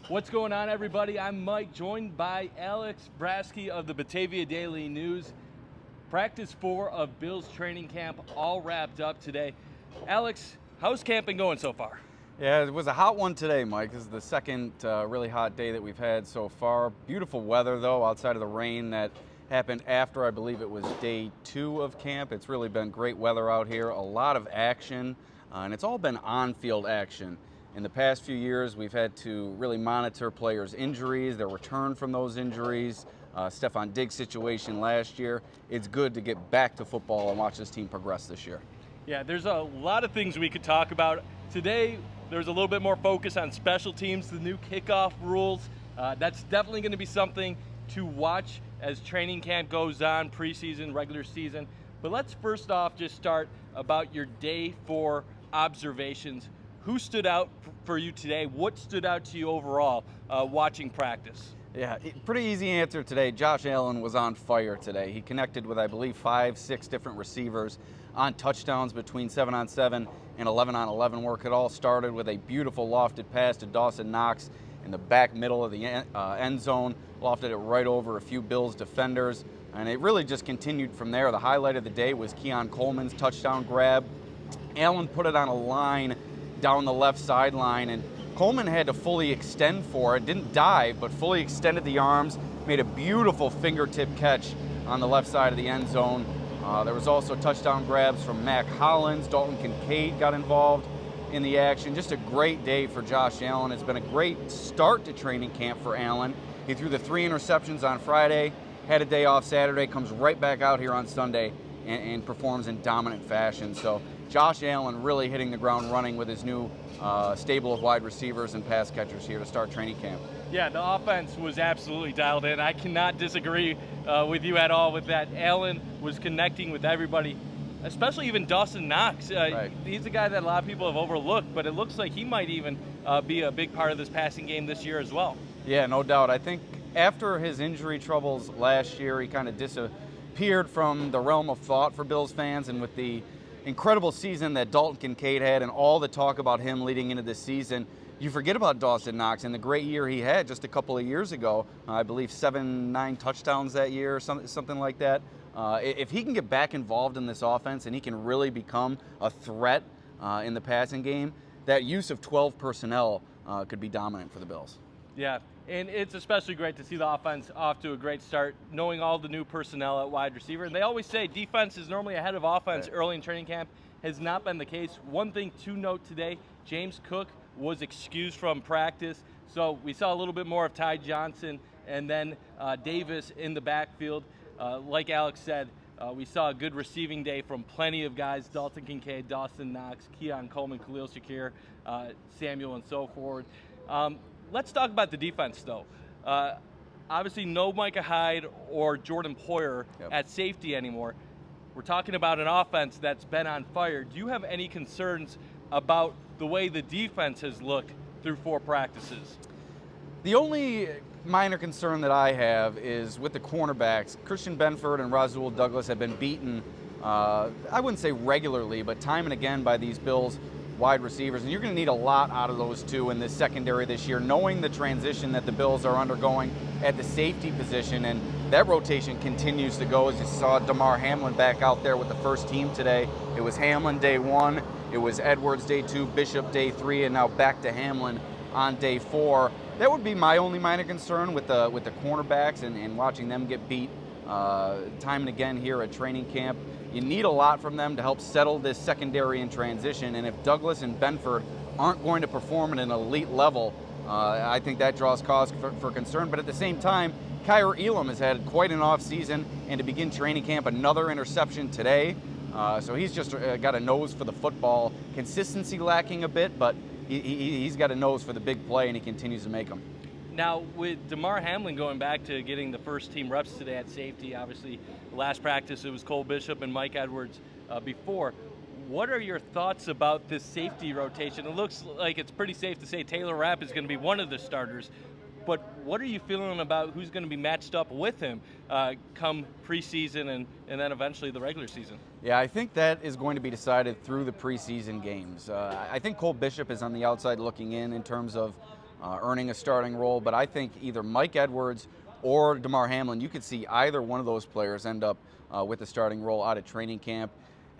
What's going on, everybody? I'm Mike, joined by Alex Brasky of the Batavia Daily News. Practice 4 of Bills training camp all wrapped up today. Alex, how's camping going so far? Yeah, it was a hot one today, Mike. This is the second really hot day that we've had so far. Beautiful weather, though, outside of the rain that happened after, I believe it was day 2 of camp. It's really been great weather out here, a lot of action, and it's all been on-field action. In the past few years, we've had to really monitor players' injuries, their return from those injuries, Stefon Diggs' situation last year. It's good to get back to football and watch this team progress this year. Yeah, there's a lot of things we could talk about. Today, there's a little bit more focus on special teams, the new kickoff rules. That's definitely going to be something to watch as training camp goes on, preseason, regular season. But let's first off just start about your day 4 observations. Who stood out for you today? What stood out to you overall watching practice? Yeah, pretty easy answer today. Josh Allen was on fire today. He connected with, I believe, 5, 6 different receivers on touchdowns between 7-on-7 and 11-on-11 work. It all started with a beautiful lofted pass to Dawson Knox in the back middle of the end zone, lofted it right over a few Bills defenders, and it really just continued from there. The highlight of the day was Keon Coleman's touchdown grab. Allen put it on a line down the left sideline, and Coleman had to fully extend for it. Didn't dive, but fully extended the arms, made a beautiful fingertip catch on the left side of the end zone. There was also touchdown grabs from Mack Hollins. Dalton Kincaid got involved in the action. Just a great day for Josh Allen. It's been a great start to training camp for Allen. He threw the 3 interceptions on Friday, had a day off Saturday, comes right back out here on Sunday and performs in dominant fashion. So Josh Allen really hitting the ground running with his new stable of wide receivers and pass catchers here to start training camp. Yeah, the offense was absolutely dialed in. I cannot disagree with you at all with that. Allen was connecting with everybody, especially even Dawson Knox. Right. He's a guy that a lot of people have overlooked, but it looks like he might even be a big part of this passing game this year as well. Yeah, no doubt. I think after his injury troubles last year, he kind of disappeared from the realm of thought for Bills fans, and with the incredible season that Dalton Kincaid had and all the talk about him leading into this season, you forget about Dawson Knox and the great year he had just a couple of years ago. I believe 7-9 touchdowns that year, or something like that. If he can get back involved in this offense and he can really become a threat in the passing game, that use of 12 personnel could be dominant for the Bills. Yeah, and it's especially great to see the offense off to a great start, knowing all the new personnel at wide receiver. And they always say defense is normally ahead of offense early in training camp. Has not been the case. One thing to note today, James Cook was excused from practice. So we saw a little bit more of Ty Johnson and then Davis in the backfield. Like Alex said, we saw a good receiving day from plenty of guys: Dalton Kincaid, Dawson Knox, Keon Coleman, Khalil Shakir, Samuel, and so forth. Let's talk about the defense, though. Obviously, no Micah Hyde or Jordan Poyer at safety anymore. We're talking about an offense that's been on fire. Do you have any concerns about the way the defense has looked through 4 practices? The only minor concern that I have is with the cornerbacks. Christian Benford and Rasul Douglas have been beaten, I wouldn't say regularly, but time and again by these Bills wide receivers, and you're going to need a lot out of those two in this secondary this year, knowing the transition that the Bills are undergoing at the safety position, and that rotation continues to go. As you saw Damar Hamlin back out there with the first team today. It was Hamlin day 1, it was Edwards day 2, Bishop day 3, and now back to Hamlin on day 4. That would be my only minor concern with the cornerbacks and watching them get beat time and again here at training camp. You need a lot from them to help settle this secondary in transition, and if Douglas and Benford aren't going to perform at an elite level, I think that draws cause for concern. But at the same time, Kaiir Elam has had quite an off season, and to begin training camp, another interception today. So he's just got a nose for the football. Consistency lacking a bit, but he's got a nose for the big play, and he continues to make them. Now, with Damar Hamlin going back to getting the first team reps today at safety, obviously last practice it was Cole Bishop and Mike Edwards before. What are your thoughts about this safety rotation? It looks like it's pretty safe to say Taylor Rapp is going to be one of the starters, but what are you feeling about who's going to be matched up with him come preseason and then eventually the regular season? Yeah, I think that is going to be decided through the preseason games. I think Cole Bishop is on the outside looking in terms of earning a starting role. But I think either Mike Edwards or Damar Hamlin, you could see either one of those players end up with a starting role out of training camp.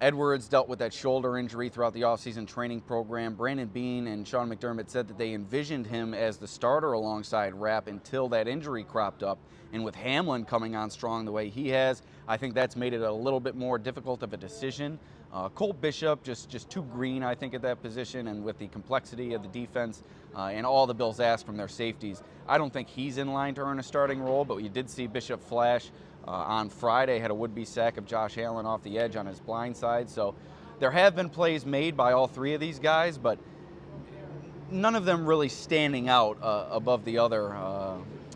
Edwards dealt with that shoulder injury throughout the offseason training program. Brandon Beane and Sean McDermott said that they envisioned him as the starter alongside Rapp until that injury cropped up. And with Hamlin coming on strong the way he has, I think that's made it a little bit more difficult of a decision. Cole Bishop, just too green, I think, at that position, and with the complexity of the defense and all the Bills ask from their safeties, I don't think he's in line to earn a starting role, but you did see Bishop flash on Friday, had a would-be sack of Josh Allen off the edge on his blind side. So there have been plays made by all three of these guys, but none of them really standing out above the other.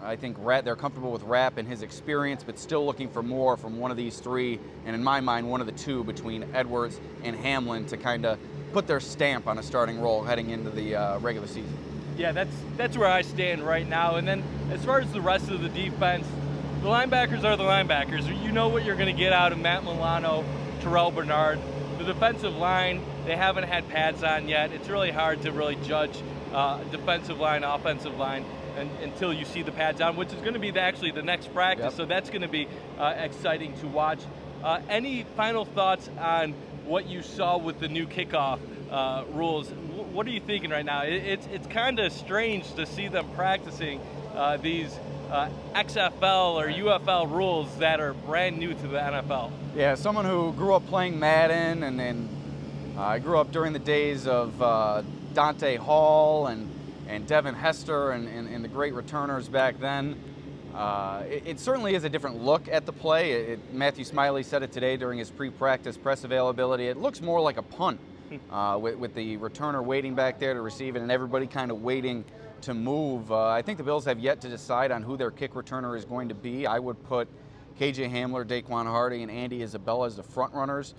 I think they're comfortable with Rapp and his experience, but still looking for more from one of these three, and in my mind, one of the two between Edwards and Hamlin to kind of put their stamp on a starting role heading into the regular season. Yeah, that's where I stand right now. And then as far as the rest of the defense, the linebackers are the linebackers. You know what you're going to get out of Matt Milano, Terrell Bernard. The defensive line, they haven't had pads on yet. It's really hard to really judge defensive line, offensive line until you see the pads on, which is going to be actually the next practice. Yep. So that's going to be exciting to watch. Any final thoughts on what you saw with the new kickoff rules? What are you thinking right now? It's kind of strange to see them practicing these XFL or UFL rules that are brand new to the NFL. Yeah, someone who grew up playing Madden, and then I grew up during the days of Dante Hall and Devin Hester and the great returners back then. It certainly is a different look at the play. Matthew Smiley said it today during his pre-practice press availability. It looks more like a punt with the returner waiting back there to receive it and everybody kind of waiting to move. I think the Bills have yet to decide on who their kick returner is going to be. I would put KJ Hamler, Daquan Hardy, and Andy Isabella as the front runners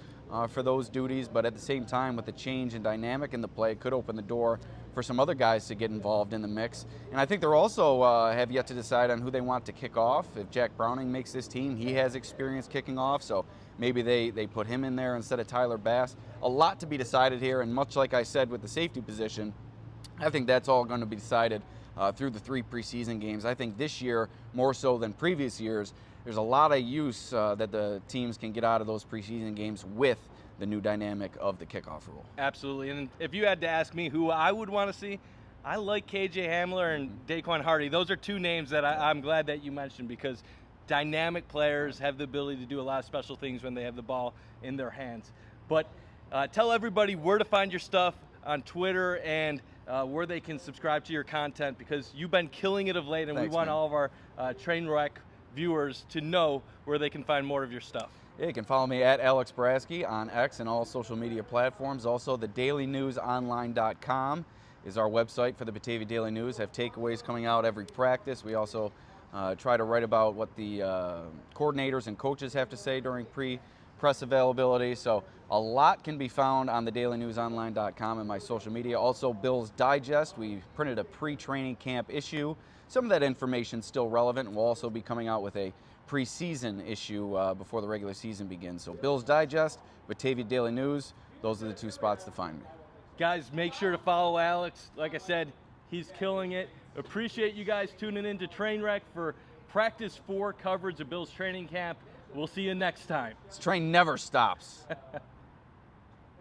for those duties, but at the same time, with the change in dynamic in the play, it could open the door for some other guys to get involved in the mix. And I think they're also have yet to decide on who they want to kick off. If Jack Browning makes this team, he has experience kicking off, so maybe they put him in there instead of Tyler Bass. A lot to be decided here, and much like I said with the safety position, I think that's all going to be decided through the 3 preseason games. I think this year, more so than previous years, there's a lot of use that the teams can get out of those preseason games with the new dynamic of the kickoff rule. Absolutely, and if you had to ask me who I would want to see, I like KJ Hamler and Daquan Hardy. Those are 2 names that I'm glad that you mentioned, because dynamic players have the ability to do a lot of special things when they have the ball in their hands. But tell everybody where to find your stuff on Twitter and where they can subscribe to your content, because you've been killing it of late, and we want all of our Trainwreck viewers to know where they can find more of your stuff. Yeah, you can follow me at Alex Brasky on X and all social media platforms. Also, the dailynewsonline.com is our website for the Batavia Daily News. Have takeaways coming out every practice. We also try to write about what the coordinators and coaches have to say during press availability. So a lot can be found on the dailynewsonline.com and my social media. Also, Bills Digest. We printed a pre-training camp issue. Some of that information is still relevant, and we'll also be coming out with a preseason issue before the regular season begins. So Bills Digest, Batavia Daily News, those are the 2 spots to find me. Guys, make sure to follow Alex. Like I said, he's killing it. Appreciate you guys tuning in to Trainwreck for Practice 4 coverage of Bills training camp. We'll see you next time. This train never stops.